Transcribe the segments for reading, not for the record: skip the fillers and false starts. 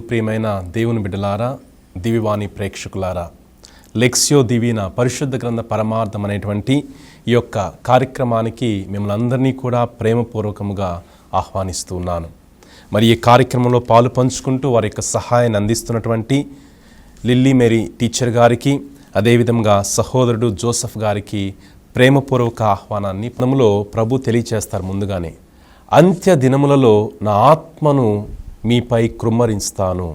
ప్రియమైన దేవుని బిడ్డలారా, దివివాణి ప్రేక్షకులారా, లెక్సియో దివీనా పరిశుద్ధ గ్రంథ పరమార్థం అనేటువంటి ఈ యొక్క కార్యక్రమానికి మిమ్మల్ని అందరినీ కూడా ప్రేమపూర్వకముగా ఆహ్వానిస్తూ ఉన్నాను. మరి ఈ కార్యక్రమంలో పాలు పంచుకుంటూ వారి యొక్క సహాయాన్ని అందిస్తున్నటువంటి లిల్లీ మేరీ టీచర్ గారికి, అదేవిధంగా సహోదరుడు జోసెఫ్ గారికి ప్రేమపూర్వక ఆహ్వానాన్ని పదములో ప్రభు తెలియచేస్తారు. ముందుగానే అంత్య దినములలో నా ఆత్మను మీపై కృమ్మరిస్తాను,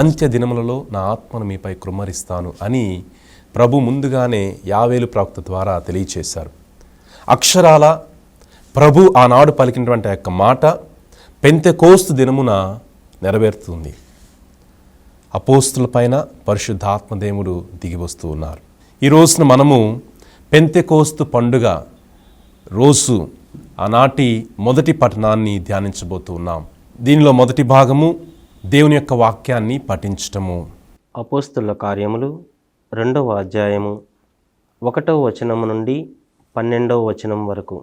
అంత్య దినములలో నా ఆత్మను మీపై కృమ్మరిస్తాను అని ప్రభు ముందుగానే యావేలు ప్రవక్త ద్వారా తెలియచేశారు. అక్షరాల ప్రభు ఆనాడు పలికినటువంటి యొక్క మాట పెంతెకోస్తు దినమున నెరవేరుతుంది. అపోస్తుల పైన పరిశుద్ధాత్మదేవుడు దిగి వస్తూ ఉన్నారు. ఈ రోజున మనము పెంతెకోస్తు పండుగ రోజు ఆనాటి మొదటి పఠనాన్ని ధ్యానించబోతూ ఉన్నాం. దీనిలో మొదటి భాగము దేవుని యొక్క వాక్యాన్ని పఠించటము. అపోస్తుల కార్యములు 2వ అధ్యాయము 1వ వచనము నుండి 12వ వచనం వరకు.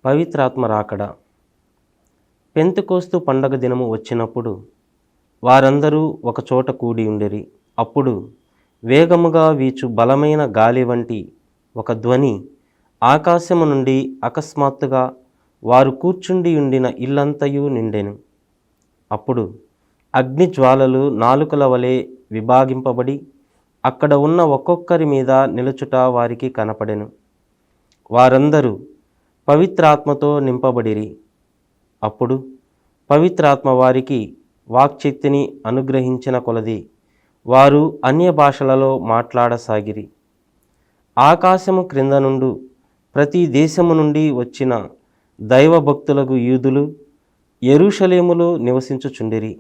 పవిత్రాత్మ రాకడ. పెంతెకోస్తు పండగ దినము వచ్చినప్పుడు వారందరూ ఒకచోట కూడి ఉండిరి. అప్పుడు వేగముగా వీచు బలమైన గాలి వంటి ఒక ధ్వని ఆకాశము నుండి అకస్మాత్తుగా వారు కూర్చుండి ఉండిన ఇల్లంతయు నిండెను. అప్పుడు అగ్నిజ్వాలలు నాలుకల వలె విభాగింపబడి అక్కడ ఉన్న ఒక్కొక్కరి మీద నిలుచుట వారికి కనపడెను. వారందరూ పవిత్రాత్మతో నింపబడిరి. అప్పుడు పవిత్రాత్మ వారికి వాక్శక్తిని అనుగ్రహించిన కొలది వారు అన్య భాషలలో మాట్లాడసాగిరి. ఆకాశము క్రింద నుండి ప్రతి దేశము నుండి వచ్చిన దైవభక్తులకు యూదులు యెరూషలేములో నివసించుచుండిరి.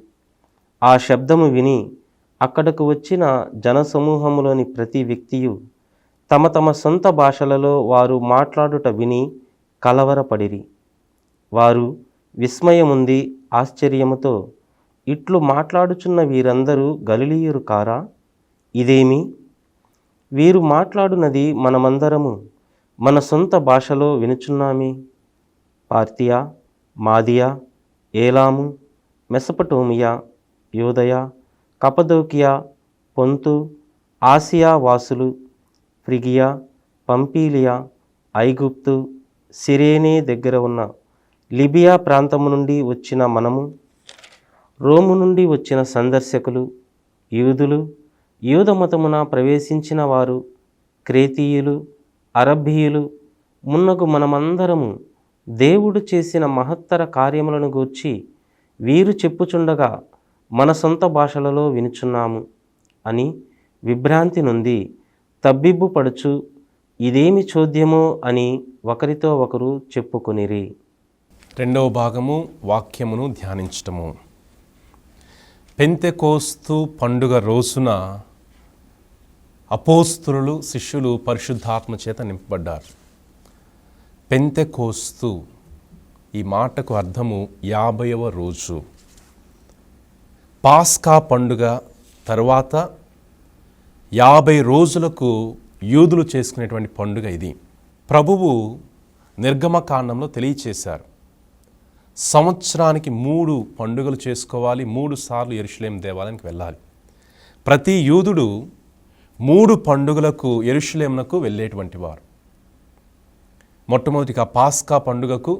ఆ శబ్దము విని అక్కడకు వచ్చిన జనసమూహములోని ప్రతి వ్యక్తియు తమ తమ సొంత భాషలలో వారు మాట్లాడుట విని కలవరపడిరి. వారు విస్మయముంది ఆశ్చర్యముతో ఇట్లు మాట్లాడుచున్న వీరందరూ గలిలీయులు కారా? ఇదేమి? వీరు మాట్లాడునది మనమందరము మన సొంత భాషలో వినుచున్నామే. పార్తియా, మాదియా, ఏలాము, మెసపటోమియా, యోదయ, కపదోకియా, పొంతు, ఆసియా వాసులు, ఫ్రిగియా, పంపీలియా, ఐగుప్తు, సిరేనే దగ్గర ఉన్న లిబియా ప్రాంతము నుండి వచ్చిన మనము, రోము నుండి వచ్చిన సందర్శకులు, యూదులు, యూదమతమున ప్రవేశించిన వారు, క్రేతీయులు, అరబ్బీయులు మున్నగు మనమందరము దేవుడు చేసిన మహత్తర కార్యములను గూర్చి వీరు చెప్పుచుండగా మన సొంత భాషలలో వినుచున్నాము అని విభ్రాంతి నొంది తబ్బిబ్బు పడుచు ఇదేమి చోద్యమో అని ఒకరితో ఒకరు చెప్పుకొనిరి. 2వ భాగము వాక్యమును ధ్యానించటము. పెంతెకోస్తు పండుగ రోజున అపోస్తులు శిష్యులు పరిశుద్ధాత్మ చేత నింపబడ్డారు. పెంతెకోస్తు ఈ మాటకు అర్థము 50వ రోజు. పాస్కా పండుగ తరువాత 50 రోజులకు యూదులు చేసుకునేటువంటి పండుగ ఇది. ప్రభువు నిర్గమకాండంలో తెలియచేశారు, సంవత్సరానికి 3 పండుగలు చేసుకోవాలి, 3 సార్లు యెరూషలేము దేవాలయానికి వెళ్ళాలి. ప్రతి యూదుడు 3 పండుగలకు యెరూషలేమునకు వెళ్ళేటువంటి వారు. మొట్టమొదటిగా పాస్కా పండుగకు,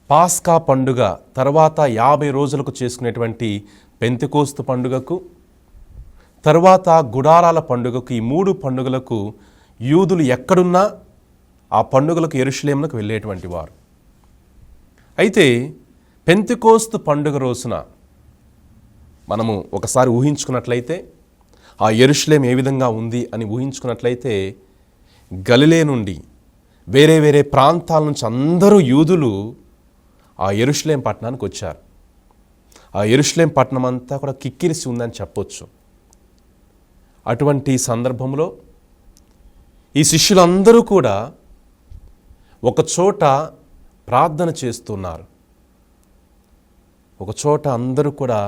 పాస్కా పండుగ తర్వాత 50 రోజులకు చేసుకునేటువంటి పెంతెకోస్తు పండుగకు, తర్వాత గుడారాల పండుగకు, ఈ 3 పండుగలకు యూదులు ఎక్కడున్నా ఆ పండుగలకు యెరూషలేమునకు వెళ్ళేటువంటి వారు. అయితే పెంతెకోస్తు పండుగ రోజున మనము ఒకసారి ఊహించుకున్నట్లయితే, ఆ యెరూషలేము ఏ విధంగా ఉంది అని ఊహించుకున్నట్లయితే, గలిలే నుండి వేరే వేరే ప్రాంతాల నుంచి అందరూ యూదులు ఆ యెరూషలేము పట్టణానికి వచ్చారు. ఆ యెరూషలేము పట్టణం అంతా కూడా కిక్కిరిసి ఉందని చెప్పొచ్చు. అటువంటి సందర్భంలో ఈ శిష్యులందరూ కూడా ఒకచోట ప్రార్థన చేస్తున్నారు. ఒకచోట అందరూ కూడా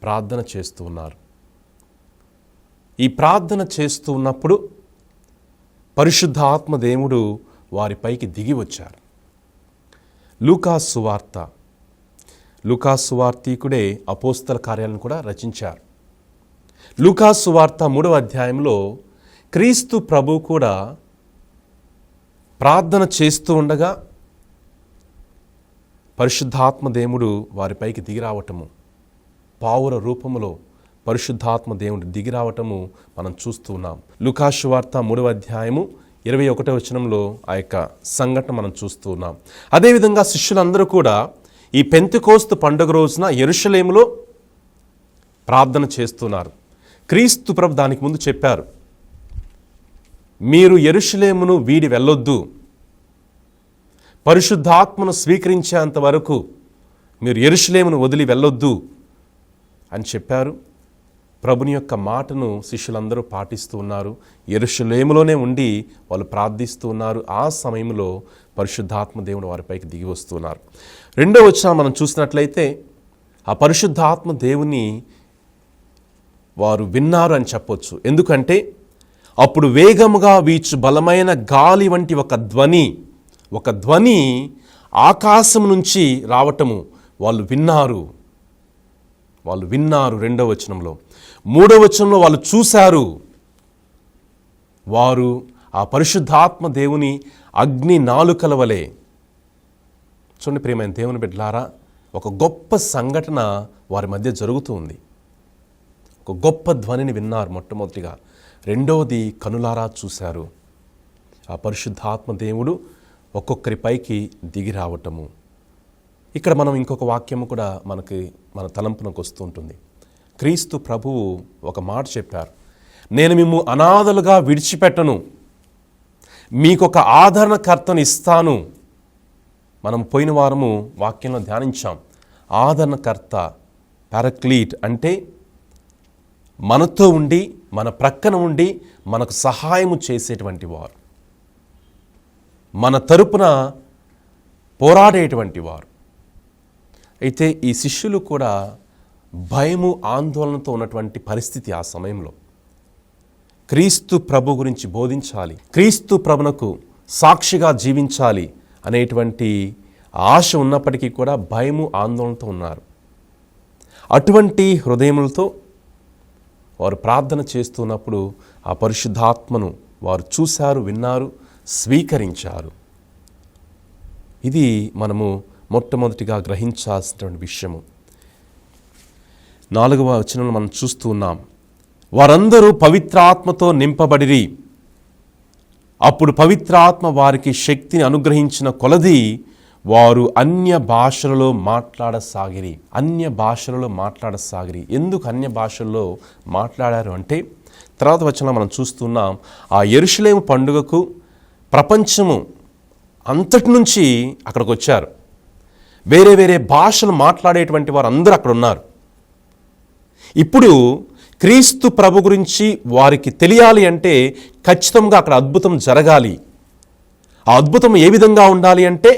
ప్రార్థన చేస్తూ ఉన్నారు. ఈ ప్రార్థన చేస్తూ ఉన్నప్పుడు పరిశుద్ధ ఆత్మ దేవుడు వారిపైకి దిగి వచ్చారు. లూకా సువార్త లూకాసు సువార్తీకుడే అపోస్తల కార్యాలను కూడా రచించారు. లూకాసు సువార్త 3వ అధ్యాయంలో క్రీస్తు ప్రభు కూడా ప్రార్థన చేస్తూ ఉండగా పరిశుద్ధాత్మ దేవుడు వారిపైకి దిగిరావటము, పావుర రూపములో పరిశుద్ధాత్మ దేవుడు దిగిరావటము మనం చూస్తూ ఉన్నాం. లూకాసు వార్త 3వ అధ్యాయము 21వ వచనంలో ఆ యొక్క సంఘటన మనం చూస్తూ ఉన్నాం. అదేవిధంగా శిష్యులందరూ కూడా ఈ పెంతెకోస్తు పండుగ రోజున యెరూషలేములో ప్రార్థన చేస్తున్నారు. క్రీస్తు ప్రభు దానికి ముందు చెప్పారు, మీరు యెరూషలేమును వీడి వెళ్ళొద్దు, పరిశుద్ధాత్మను స్వీకరించేంత వరకు మీరు యెరూషలేమును వదిలి వెళ్ళొద్దు అని చెప్పారు. ప్రభుని యొక్క మాటను శిష్యులందరూ పాటిస్తూ ఉన్నారు. యెరూషలేములోనే ఉండి వాళ్ళు ప్రార్థిస్తూ ఉన్నారు. ఆ సమయంలో పరిశుద్ధాత్మ దేవుడు వారిపైకి దిగి వస్తున్నారు. 2వ వచనం మనం చూసినట్లయితే ఆ పరిశుద్ధాత్మ దేవుని వారు విన్నారు అని చెప్పొచ్చు. ఎందుకంటే అప్పుడు వేగముగా వీచు బలమైన గాలి వంటి ఒక ధ్వని ఆకాశం నుంచి రావటము వాళ్ళు విన్నారు. 2వ వచనంలో. 3వ వచనంలో వాళ్ళు చూశారు. వారు ఆ పరిశుద్ధాత్మ దేవుని అగ్ని నాలుకల వలె. చూడండి ప్రియమైన దేవుని బిడ్డలారా, ఒక గొప్ప సంఘటన వారి మధ్య జరుగుతూ ఉంది. ఒక గొప్ప ధ్వనిని విన్నారు మొట్టమొదటిగా. రెండవది కనులారా చూశారు. ఆ పరిశుద్ధాత్మ దేవుడు ఒక్కొక్కరి పైకి దిగి రావటము. ఇక్కడ మనం ఇంకొక వాక్యము కూడా మన తలంపునకు వస్తూ ఉంటుంది. క్రీస్తు ప్రభువు ఒక మాట చెప్పారు, నేను మిమ్ము అనాథలుగా విడిచిపెట్టను, మీకొక ఆదరణకర్తను ఇస్తాను. మనం పోయిన వారము వాక్యంలో ధ్యానించాం. ఆదరణకర్త, పారాక్లీట్ అంటే మనతో ఉండి, మన ప్రక్కన ఉండి మనకు సహాయము చేసేటువంటి వారు, మన తరపున పోరాడేటువంటి వారు. అయితే ఈ శిష్యులు కూడా భయము ఆందోళనతో ఉన్నటువంటి పరిస్థితి. ఆ సమయంలో క్రీస్తు ప్రభు గురించి బోధించాలి, క్రీస్తు ప్రభునకు సాక్షిగా జీవించాలి అనేటువంటి ఆశ ఉన్నప్పటికీ కూడా భయము ఆందోళనతో ఉన్నారు. అటువంటి హృదయములతో వారు ప్రార్థన చేస్తున్నప్పుడు ఆ పరిశుద్ధాత్మను వారు చూశారు, విన్నారు, స్వీకరించారు. ఇది మనము మొట్టమొదటిగా గ్రహించాల్సినటువంటి విషయము. 4వ వచనంలో మనం చూస్తూ ఉన్నాం, వారందరూ పవిత్రాత్మతో నింపబడిరి. అప్పుడు పవిత్రాత్మ వారికి శక్తిని అనుగ్రహించిన కొలది వారు అన్య భాషలలో మాట్లాడసాగిరి. ఎందుకు అన్య భాషల్లో మాట్లాడారు అంటే, తర్వాత వచనంలో మనం చూస్తున్నాం, ఆ యెరూషలేము పండుగకు ప్రపంచము అంతటి నుంచి అక్కడికి వచ్చారు. వేరే వేరే భాషలు మాట్లాడేటువంటి వారు అందరూ అక్కడ ఉన్నారు. ఇప్పుడు క్రీస్తు ప్రభు గురించి వారికి తెలియాలి అంటే ఖచ్చితంగా అక్కడ అద్భుతం జరగాలి. ఆ అద్భుతం ఏ విధంగా ఉండాలి అంటే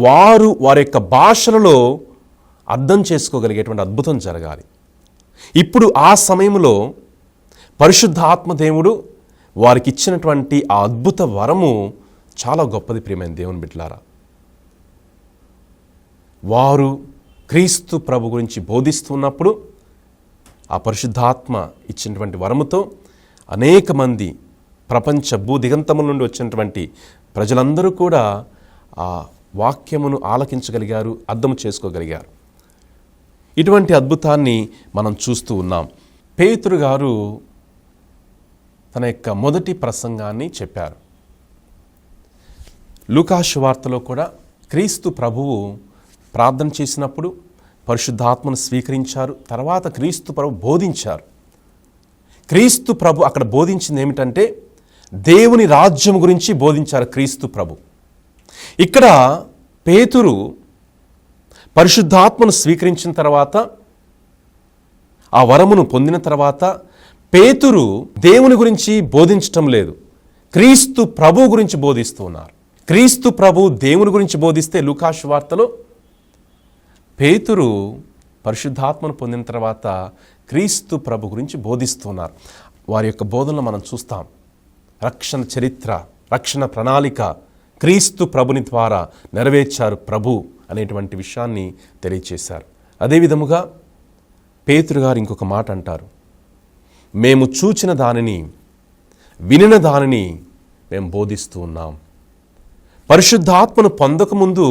వారి యొక్క భాషలలో అర్థం చేసుకోగలిగేటువంటి అద్భుతం జరగాలి. ఇప్పుడు ఆ సమయంలో పరిశుద్ధాత్మ దేవుడు వారికి ఇచ్చినటువంటి ఆ అద్భుత వరము చాలా గొప్పది. ప్రియమైన దేవుని బిడ్డలారా, వారు క్రీస్తు ప్రభు గురించి బోధిస్తున్నప్పుడు ఆ పరిశుద్ధాత్మ ఇచ్చినటువంటి వరముతో అనేక మంది ప్రపంచ భూదిగంతముల నుండి వచ్చినటువంటి ప్రజలందరూ కూడా ఆ వాక్యమును ఆలకించగలిగారు, అర్థం చేసుకోగలిగారు. ఇటువంటి అద్భుతాన్ని మనం చూస్తూ ఉన్నాం. పేతురు గారు తన యొక్క మొదటి ప్రసంగాన్ని చెప్పారు. లూకాసు వార్తలో కూడా క్రీస్తు ప్రభువు ప్రార్థన చేసినప్పుడు పరిశుద్ధాత్మను స్వీకరించారు. తర్వాత క్రీస్తు ప్రభు బోధించారు. క్రీస్తు ప్రభు అక్కడ బోధించింది ఏమిటంటే దేవుని రాజ్యం గురించి బోధించారు క్రీస్తు ప్రభు. ఇక్కడ పేతురు పరిశుద్ధాత్మను స్వీకరించిన తర్వాత, ఆ వరమును పొందిన తర్వాత పేతురు దేవుని గురించి బోధించటం లేదు, క్రీస్తు ప్రభు గురించి బోధిస్తూ ఉన్నారు. క్రీస్తు ప్రభు దేవుని గురించి బోధిస్తే లూకాసు వార్తలో పేతురు పరిశుద్ధాత్మను పొందిన తర్వాత క్రీస్తు ప్రభు గురించి బోధిస్తున్నారు. వారి యొక్క బోధనలో మనం చూస్తాం, రక్షణ చరిత్ర, రక్షణ ప్రణాళిక క్రీస్తు ప్రభుని ద్వారా నెరవేర్చారు ప్రభు అనేటువంటి విషయాన్ని తెలియచేశారు. అదేవిధముగా పేతురు గారు ఇంకొక మాట అంటారు, మేము చూచిన దానిని వినిన దానిని మేము బోధిస్తూ ఉన్నాం. పరిశుద్ధాత్మను పొందకముందు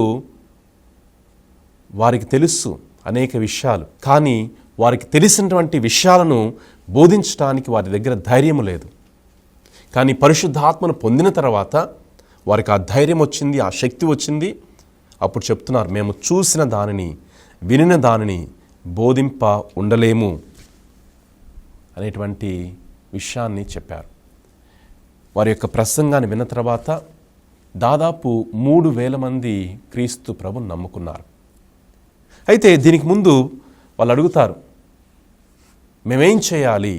వారికి తెలుసు అనేక విషయాలు, కానీ వారికి తెలిసినటువంటి విషయాలను బోధించడానికి వారి దగ్గర ధైర్యం లేదు. కానీ పరిశుద్ధాత్మను పొందిన తర్వాత వారికి ఆ ధైర్యం వచ్చింది, ఆ శక్తి వచ్చింది. అప్పుడు చెప్తున్నారు, మేము చూసిన దానిని వినిన దానిని బోధింప ఉండలేము అనేటువంటి విషయాన్ని చెప్పారు. వారి యొక్క ప్రసంగాన్ని విన్న తర్వాత దాదాపు 3,000 మంది క్రీస్తు ప్రభుని నమ్ముకున్నారు. అయితే దీనికి ముందు వాళ్ళు అడుగుతారు, మేమేం చేయాలి,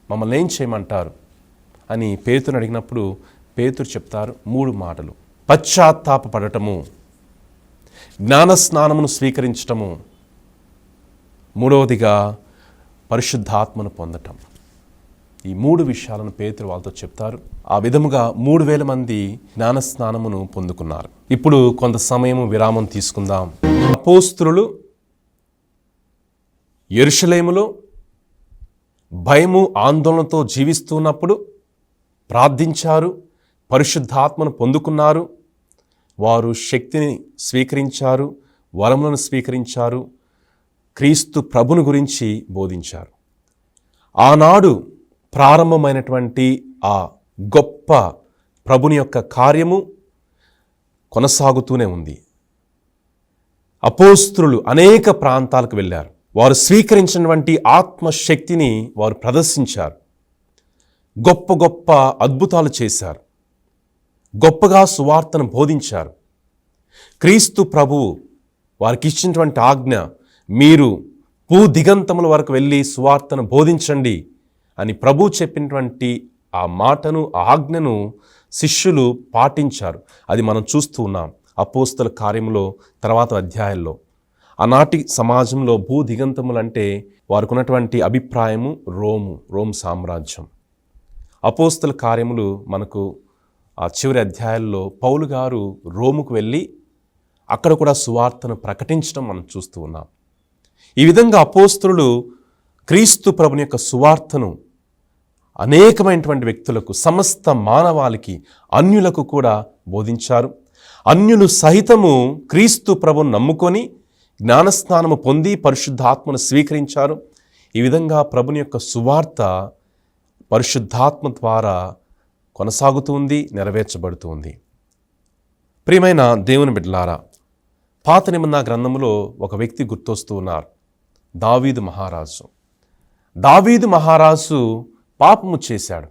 మమ్మల్ని ఏం చేయమంటారు అని పేతురుని అడిగినప్పుడు పేతురు చెప్తారు 3 మాటలు: పశ్చాత్తాపపడటము, జ్ఞానస్నానమును స్వీకరించటము, మూడవదిగా పరిశుద్ధాత్మను పొందటం. ఈ 3 విషయాలను పేతురు వాళ్ళతో చెప్తారు. ఆ విధముగా 3,000 మంది జ్ఞానస్నానమును పొందుకున్నారు. ఇప్పుడు కొంత సమయం విరామం తీసుకుందాం. అపోస్తలులు యెరూషలేములో భయము ఆందోళనతో జీవిస్తున్నప్పుడు ప్రార్థించారు, పరిశుద్ధాత్మను పొందుకున్నారు. వారు శక్తిని స్వీకరించారు, వరములను స్వీకరించారు, క్రీస్తు ప్రభుని గురించి బోధించారు. ఆనాడు ప్రారంభమైనటువంటి ఆ గొప్ప ప్రభుని యొక్క కార్యము కొనసాగుతూనే ఉంది. అపోస్తలులు అనేక ప్రాంతాలకు వెళ్ళారు. వారు స్వీకరించినటువంటి ఆత్మశక్తిని వారు ప్రదర్శించారు. గొప్ప గొప్ప అద్భుతాలు చేశారు. గొప్పగా సువార్తను బోధించారు. క్రీస్తు ప్రభువు వారికి ఇచ్చినటువంటి ఆజ్ఞ, మీరు భూదిగంతముల వరకు వెళ్ళి సువార్తను బోధించండి అని ప్రభువు చెప్పినటువంటి ఆ మాటను, ఆ ఆజ్ఞను శిష్యులు పాటించారు. అది మనం చూస్తూ ఉన్నాం అపోస్తల కార్యములో తర్వాత అధ్యాయాల్లో. ఆనాటి సమాజంలో భూదిగంతములంటే వారికి ఉన్నటువంటి అభిప్రాయము రోమ్ సామ్రాజ్యం. అపోస్తల కార్యములు మనకు ఆ చివరి అధ్యాయాల్లో పౌలు గారు రోముకు వెళ్ళి అక్కడ కూడా సువార్తను ప్రకటించడం మనం చూస్తూ ఉన్నాం. ఈ విధంగా అపోస్తలులు క్రీస్తు ప్రభుని యొక్క సువార్తను అనేకమైనటువంటి వ్యక్తులకు, సమస్త మానవాళికి, అన్యులకు కూడా బోధించారు. అన్యులు సహితము క్రీస్తు ప్రభుని నమ్ముకొని జ్ఞానస్నానము పొంది పరిశుద్ధాత్మను స్వీకరించారు. ఈ విధంగా ప్రభుని యొక్క సువార్త పరిశుద్ధాత్మ ద్వారా కొనసాగుతుంది, నెరవేర్చబడుతుంది. ప్రియమైన దేవుని బిడ్డలారా, పాత నిబంధన గ్రంథములో ఒక వ్యక్తి గుర్తొస్తూ ఉన్నారు, దావీదు మహారాజు. దావీదు మహారాజు పాపము చేశాడు,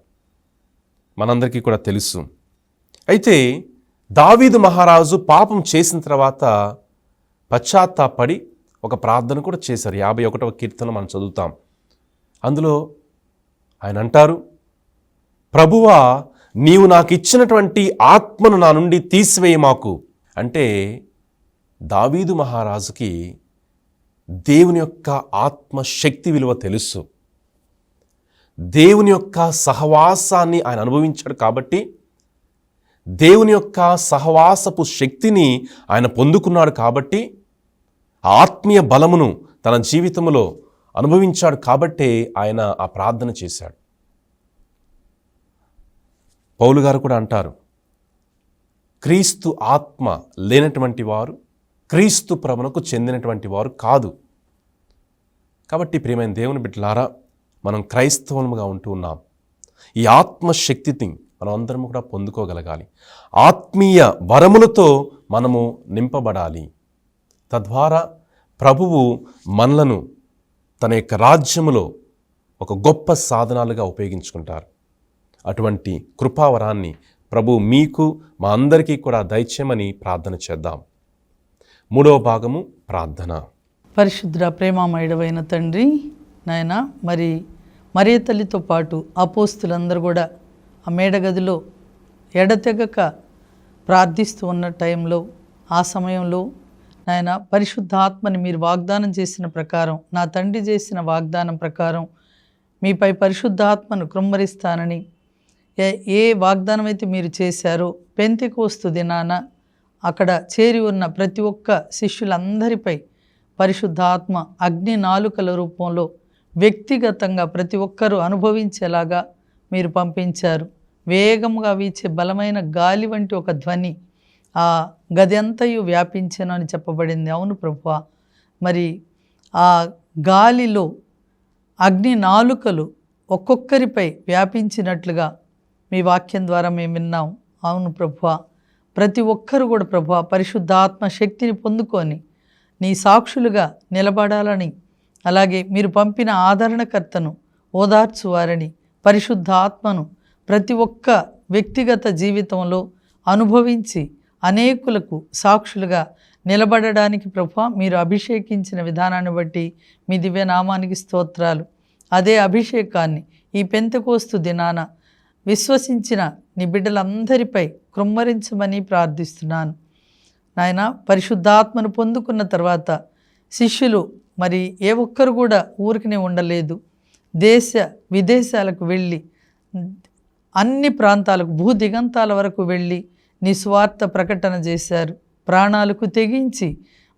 మనందరికీ కూడా తెలుసు. అయితే దావీదు మహారాజు పాపం చేసిన తర్వాత పశ్చాత్తాపడి ఒక ప్రార్థన కూడా చేశారు. 51వ కీర్తన మనం చదువుతాం. అందులో ఆయన అంటారు, ప్రభువా, నీవు నాకు ఇచ్చినటువంటి ఆత్మను నా నుండి తీసివేయి మాకు. అంటే దావీదు మహారాజుకి దేవుని యొక్క ఆత్మశక్తి విలువ తెలుసు. దేవుని యొక్క సహవాసాన్ని ఆయన అనుభవించాడు కాబట్టి, దేవుని యొక్క సహవాసపు శక్తిని ఆయన పొందుకున్నాడు కాబట్టి, ఆత్మీయ బలమును తన జీవితంలో అనుభవించాడు కాబట్టే ఆయన ఆ ప్రార్థన చేశాడు. పౌలు గారు కూడా అంటారు, క్రీస్తు ఆత్మ లేనటువంటి వారు క్రీస్తు ప్రభువుకు చెందినటువంటి వారు కాదు. కాబట్టి ప్రియమైన దేవుని బిడ్డలారా, మనం క్రైస్తవులుగా ఉంటూ ఉన్నాం. ఈ ఆత్మశక్తిని మనం అందరం కూడా పొందుకోగలగాలి. ఆత్మీయ వరములతో మనము నింపబడాలి. తద్వారా ప్రభువు మనలను తన యొక్క రాజ్యములో ఒక గొప్ప సాధనాలుగా ఉపయోగించుకుంటారు. అటువంటి కృపావరాన్ని ప్రభు మీకు, మా అందరికీ కూడా దయచేయమని ప్రార్థన చేద్దాం. 3వ భాగము ప్రార్థన. పరిశుద్ర ప్రేమామయుడవైన తండ్రి, నాయన, మరియ తల్లితో పాటు అపోస్తులందరూ కూడా ఆ మేడగదిలో ఎడతెగక ప్రార్థిస్తూ ఉన్న టైంలో, ఆ సమయంలో నాయన పరిశుద్ధాత్మని మీరు వాగ్దానం చేసిన ప్రకారం, నా తండ్రి చేసిన వాగ్దానం ప్రకారం మీపై పరిశుద్ధాత్మను కృమ్మరిస్తానని ఏ వాగ్దానం అయితే మీరు చేశారో పెంతెకోస్తు దినాన అక్కడ చేరి ఉన్న ప్రతి ఒక్క శిష్యులందరిపై పరిశుద్ధాత్మ అగ్ని నాలుకల రూపంలో వ్యక్తిగతంగా ప్రతి ఒక్కరూ అనుభవించేలాగా మీరు పంపించారు. వేగముగా వీచే బలమైన గాలి వంటి ఒక ధ్వని ఆ గది అంతయు వ్యాపించెను అని చెప్పబడింది. అవును ప్రభువా, మరి ఆ గాలిలో అగ్ని నాలుకలు ఒక్కొక్కరిపై వ్యాపించినట్లుగా మీ వాక్యం ద్వారా మేము విన్నాం. అవును ప్రభువా, ప్రతి ఒక్కరు కూడా ప్రభువా పరిశుద్ధాత్మ శక్తిని పొందుకొని నీ సాక్షులుగా నిలబడాలని, అలాగే మీరు పంపిన ఆదరణకర్తను ఓదార్చువారని, పరిశుద్ధాత్మను ప్రతి ఒక్క వ్యక్తిగత జీవితంలో అనుభవించి అనేకులకు సాక్షులుగా నిలబడడానికి ప్రభువా మీరు అభిషేకించిన విధానాన్ని బట్టి మీ దివ్యనామానికి స్తోత్రాలు. అదే అభిషేకాన్ని ఈ పెంతెకోస్తు దినాన విశ్వసించిన నీ బిడ్డలందరిపై కృమ్మరించమని ప్రార్థిస్తున్నాను. నాయన, పరిశుద్ధాత్మను పొందుకున్న తర్వాత శిష్యులు మరి ఏ ఒక్కరు కూడా ఊరికనే ఉండలేదు. దేశ విదేశాలకు వెళ్ళి అన్ని ప్రాంతాలకు భూదిగంతాల వరకు వెళ్ళి నీ సువార్త ప్రకటన చేశారు. ప్రాణాలకు తెగించి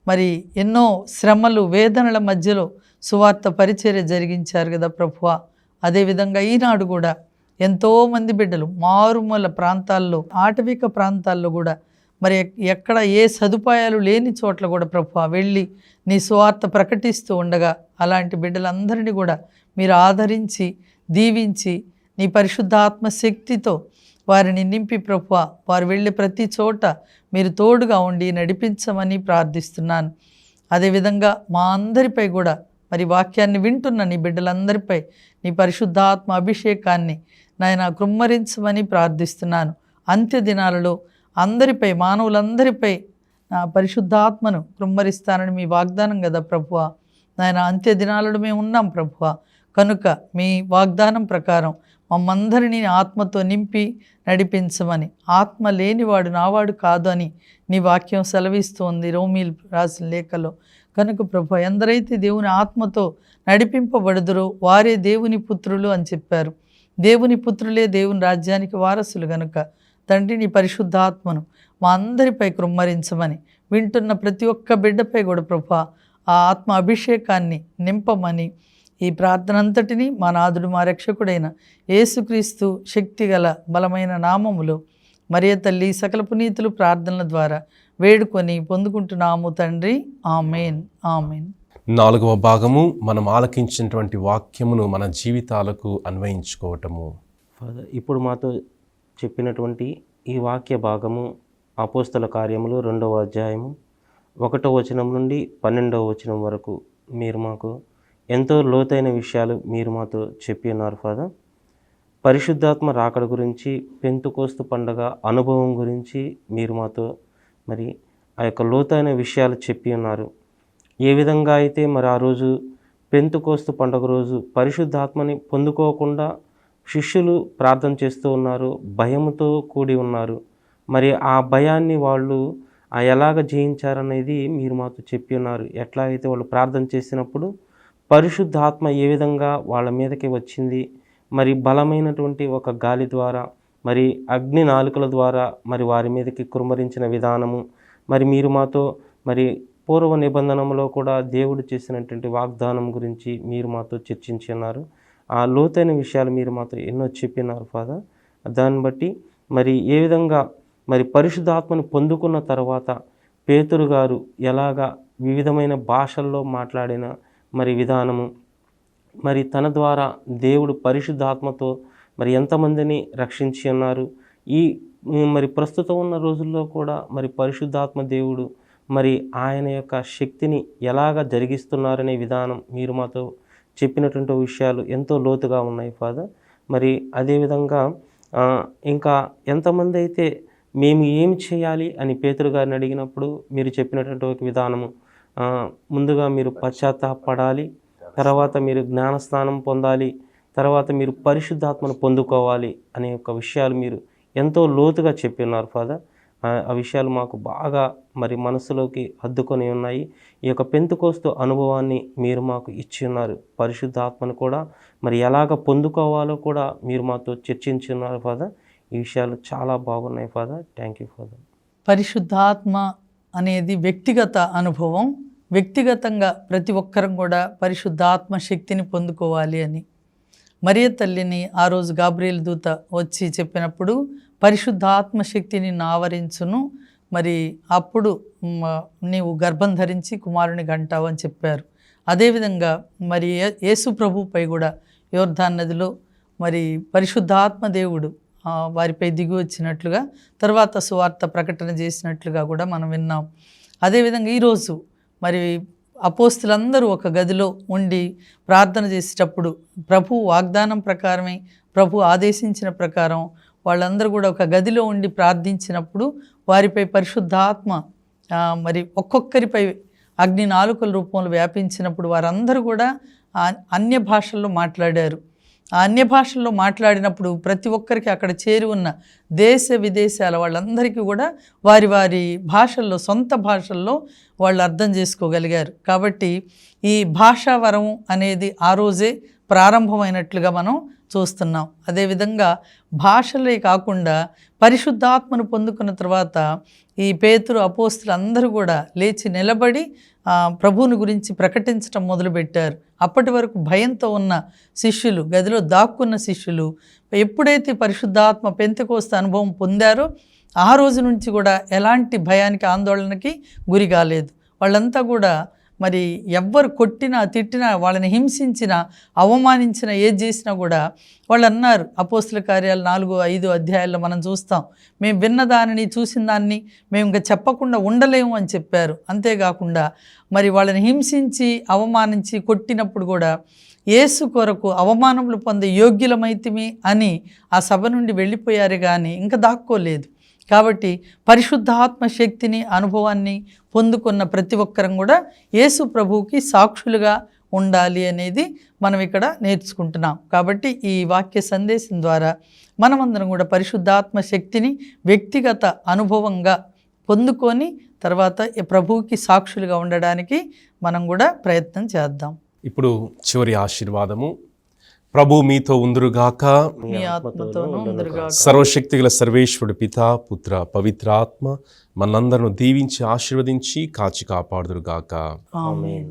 మరి ఎన్నో శ్రమలు వేదనల మధ్యలో సువార్త పరిచర్య జరిగించారు కదా ప్రభువా. అదేవిధంగా ఈనాడు కూడా ఎంతోమంది బిడ్డలు మారుమూల ప్రాంతాల్లో, ఆటవిక ప్రాంతాల్లో కూడా మరి ఎక్కడ ఏ సదుపాయాలు లేని చోట్ల కూడా ప్రభువా వెళ్ళి నీ సువార్త ప్రకటిస్తూ ఉండగా అలాంటి బిడ్డలందరినీ కూడా మీరు ఆదరించి దీవించి నీ పరిశుద్ధాత్మ శక్తితో వారిని నింపి ప్రభువా వారు వెళ్ళే ప్రతి చోట మీరు తోడుగా ఉండి నడిపించమని ప్రార్థిస్తున్నాను. అదేవిధంగా మా అందరిపై కూడా మరి వాక్యాన్ని వింటున్న నీ బిడ్డలందరిపై నీ పరిశుద్ధాత్మ అభిషేకాన్ని నాయన కృమ్మరించమని ప్రార్థిస్తున్నాను. అంత్య దినాలలో అందరిపై, మానవులందరిపై నా పరిశుద్ధాత్మను కృమ్మరిస్తానని మీ వాగ్దానం కదా ప్రభువా. నాయన అంత్య దినాలలో మేము ఉన్నాం ప్రభువా, కనుక మీ వాగ్దానం ప్రకారం మమ్మందరినీ ఆత్మతో నింపి నడిపించమని, ఆత్మ లేనివాడు నావాడు కాదు అని నీ వాక్యం సెలవిస్తోంది రోమీలు రాసిన లేఖలో. కనుక ప్రభు, ఎందరైతే దేవుని ఆత్మతో నడిపింపబడుదురో వారే దేవుని పుత్రులు అని చెప్పారు. దేవుని పుత్రులే దేవుని రాజ్యానికి వారసులు. గనుక తండ్రి నీ పరిశుద్ధాత్మను మా అందరిపై కృమ్మరించమని, వింటున్న ప్రతి ఒక్క బిడ్డపై కూడా ప్రభు ఆ ఆత్మ అభిషేకాన్ని నింపమని ఈ ప్రార్థన అంతటినీ మా నాథుడు మా రక్షకుడైన యేసుక్రీస్తు శక్తిగల బలమైన నామములో మరియ తల్లి సకల పునీతులు ప్రార్థనల ద్వారా వేడుకొని పొందుకుంటున్నాము తండ్రి. Amen, amen. 4వ భాగము, మనం ఆలకించినటువంటి వాక్యమును మన జీవితాలకు అన్వయించుకోవటము. ఫాదర్, ఇప్పుడు మాతో చెప్పినటువంటి ఈ వాక్య భాగము అపోస్తల కార్యములు 2వ అధ్యాయము 1వ వచనం నుండి 12వ వచనం వరకు మీరు మాకు ఎంతో లోతైన విషయాలు మీరు మాతో చెప్పి ఉన్నారు ఫాదర్. పరిశుద్ధాత్మ రాకడ గురించి, పెంతెకోస్తు పండగ అనుభవం గురించి మీరు మాతో మరి ఆ యొక్క లోతైన విషయాలు చెప్పి ఉన్నారు. ఏ విధంగా అయితే మరి ఆ రోజు పెంతెకోస్తు పండగ రోజు పరిశుద్ధాత్మని పొందుకోకుండా శిష్యులు ప్రార్థన చేస్తూ ఉన్నారు, భయముతో కూడి ఉన్నారు. మరి ఆ భయాన్ని వాళ్ళు ఎలాగ జయించారనేది మీరు మాతో చెప్పి ఉన్నారు. ఎట్లా అయితే వాళ్ళు ప్రార్థన చేసినప్పుడు పరిశుద్ధాత్మ ఏ విధంగా వాళ్ళ మీదకి వచ్చింది, మరి బలమైనటువంటి ఒక గాలి ద్వారా, మరి అగ్ని నాలుకల ద్వారా మరి వారి మీదకి కుమ్మరించిన విధానము, మరి మీరు మాతో మరి పూర్వ నిబంధనలో కూడా దేవుడు చేసినటువంటి వాగ్దానం గురించి మీరు మాతో చర్చించి ఉన్నారు. ఆ లోతైన విషయాలు మీరు మాతో ఎన్నో చెప్పినారు ఫాదర్. దాన్ని బట్టి మరి ఏ విధంగా మరి పరిశుద్ధాత్మను పొందుకున్న తర్వాత పేతురు గారు ఎలాగా వివిధమైన భాషల్లో మాట్లాడిన మరి విధానము, మరి తన ద్వారా దేవుడు పరిశుద్ధాత్మతో మరి ఎంతమందిని రక్షించి ఉన్నారు. ఈ మరి ప్రస్తుతం ఉన్న రోజుల్లో కూడా మరి పరిశుద్ధాత్మ దేవుడు మరి ఆయన యొక్క శక్తిని ఎలాగ జరిగిస్తున్నారనే విధానం మీరు మాతో చెప్పినటువంటి విషయాలు ఎంతో లోతుగా ఉన్నాయి ఫాదర్. మరి అదేవిధంగా ఇంకా ఎంతమంది అయితే మేము ఏం చేయాలి అని పేతురు గారిని అడిగినప్పుడు మీరు చెప్పినటువంటి ఒక విధానము, ముందుగా మీరు పశ్చాత్తాపడాలి, తర్వాత మీరు జ్ఞానస్నానం పొందాలి, తర్వాత మీరు పరిశుద్ధాత్మను పొందుకోవాలి అనే ఒక విషయాలు మీరు ఎంతో లోతుగా చెప్పిన్నారు ఫాదర్. ఆ విషయాలు మాకు బాగా మరి మనసులోకి హద్దుకొని ఉన్నాయి. ఈ యొక్క పెంతెకోస్తు అనుభవాన్ని మీరు మాకు ఇచ్చి ఉన్నారు. పరిశుద్ధాత్మను కూడా మరి ఎలాగ పొందుకోవాలో కూడా మీరు మాతో చర్చించున్నారు ఫాదర్. ఈ విషయాలు చాలా బాగున్నాయి ఫాదర్. Thank you father. పరిశుద్ధాత్మ అనేది వ్యక్తిగత అనుభవం. వ్యక్తిగతంగా ప్రతి ఒక్కరం కూడా పరిశుద్ధాత్మ శక్తిని పొందుకోవాలి అని మరియ తల్లిని ఆ రోజు గాబ్రియేలు దూత వచ్చి చెప్పినప్పుడు పరిశుద్ధాత్మ శక్తిని ఆవరించును, మరి అప్పుడు నీవు గర్భం ధరించి కుమారుని కంటావు అని చెప్పారు. అదేవిధంగా మరి యేసు ప్రభుపై కూడా యోర్దాను నదిలో మరి పరిశుద్ధాత్మ దేవుడు వారిపై దిగి వచ్చినట్లుగా తర్వాత సువార్త ప్రకటన చేసినట్లుగా కూడా మనం విన్నాం. అదేవిధంగా ఈరోజు మరి అపోస్తులందరూ ఒక గదిలో ఉండి ప్రార్థన చేసేటప్పుడు ప్రభు వాగ్దానం ప్రకారమే, ప్రభు ఆదేశించిన ప్రకారం వాళ్ళందరూ కూడా ఒక గదిలో ఉండి ప్రార్థించినప్పుడు వారిపై పరిశుద్ధాత్మ మరి ఒక్కొక్కరిపై అగ్ని నాలుకల రూపంలో వ్యాపించినప్పుడు వారందరూ కూడా అన్య భాషల్లో మాట్లాడారు. ఆ అన్య భాషల్లో మాట్లాడినప్పుడు ప్రతి ఒక్కరికి అక్కడ చేరి ఉన్న దేశ విదేశాల వాళ్ళందరికీ కూడా వారి వారి భాషల్లో, సొంత భాషల్లో వాళ్ళు అర్థం చేసుకోగలిగారు. కాబట్టి ఈ భాషా వరం అనేది ఆ రోజే ప్రారంభమైనట్లుగా మనం చూస్తున్నాం. అదేవిధంగా భాషలే కాకుండా పరిశుద్ధాత్మను పొందుకున్న తర్వాత ఈ పేతురు, అపోస్తులు అందరూ కూడా లేచి నిలబడి ప్రభువుని గురించి ప్రకటించడం మొదలుపెట్టారు. అప్పటి వరకు భయంతో ఉన్న శిష్యులు, గదిలో దాక్కున్న శిష్యులు ఎప్పుడైతే పరిశుద్ధాత్మ పెంతెకోస్తు అనుభవం పొందారో ఆ రోజు నుంచి కూడా ఎలాంటి భయానికి, ఆందోళనకి గురి కాలేదు. వాళ్ళంతా కూడా మరి ఎవ్వరు కొట్టినా, తిట్టినా, వాళ్ళని హింసించినా, అవమానించినా, ఏది చేసినా కూడా వాళ్ళు అన్నారు. అపోస్తుల కార్యాలు 4-5 అధ్యాయాల్లో మనం చూస్తాం, మేము విన్న దానిని, చూసిన దాన్ని మేము ఇంకా చెప్పకుండా ఉండలేము అని చెప్పారు. అంతేకాకుండా మరి వాళ్ళని హింసించి, అవమానించి, కొట్టినప్పుడు కూడా యేసు కొరకు అవమానములు పొందే యోగ్యులమైతిమి అని ఆ సభ నుండి వెళ్ళిపోయారు, కానీ ఇంకా దాక్కోలేదు. కాబట్టి పరిశుద్ధాత్మ శక్తిని, అనుభవాన్ని పొందుకున్న ప్రతి ఒక్కరం కూడా యేసు ప్రభువుకి సాక్షులుగా ఉండాలి అనేది మనం ఇక్కడ నేర్చుకుంటున్నాం. కాబట్టి ఈ వాక్య సందేశం ద్వారా మనమందరం కూడా పరిశుద్ధాత్మ శక్తిని వ్యక్తిగత అనుభవంగా పొందుకొని తర్వాత ప్రభువుకి సాక్షులుగా ఉండడానికి మనం కూడా ప్రయత్నం చేద్దాం. ఇప్పుడు చివరి ఆశీర్వాదము. ప్రభు మీతో ఉందురుగాక, మీ ఆత్మతోనూ ఉందురుగాక. సర్వశక్తిగల సర్వేశ్వరుడు పితా, పుత్ర, పవిత్రాత్మ మనందరూ దీవించి ఆశీర్వదించి కాచి కాపాడుదురుగాక. ఆమేన్.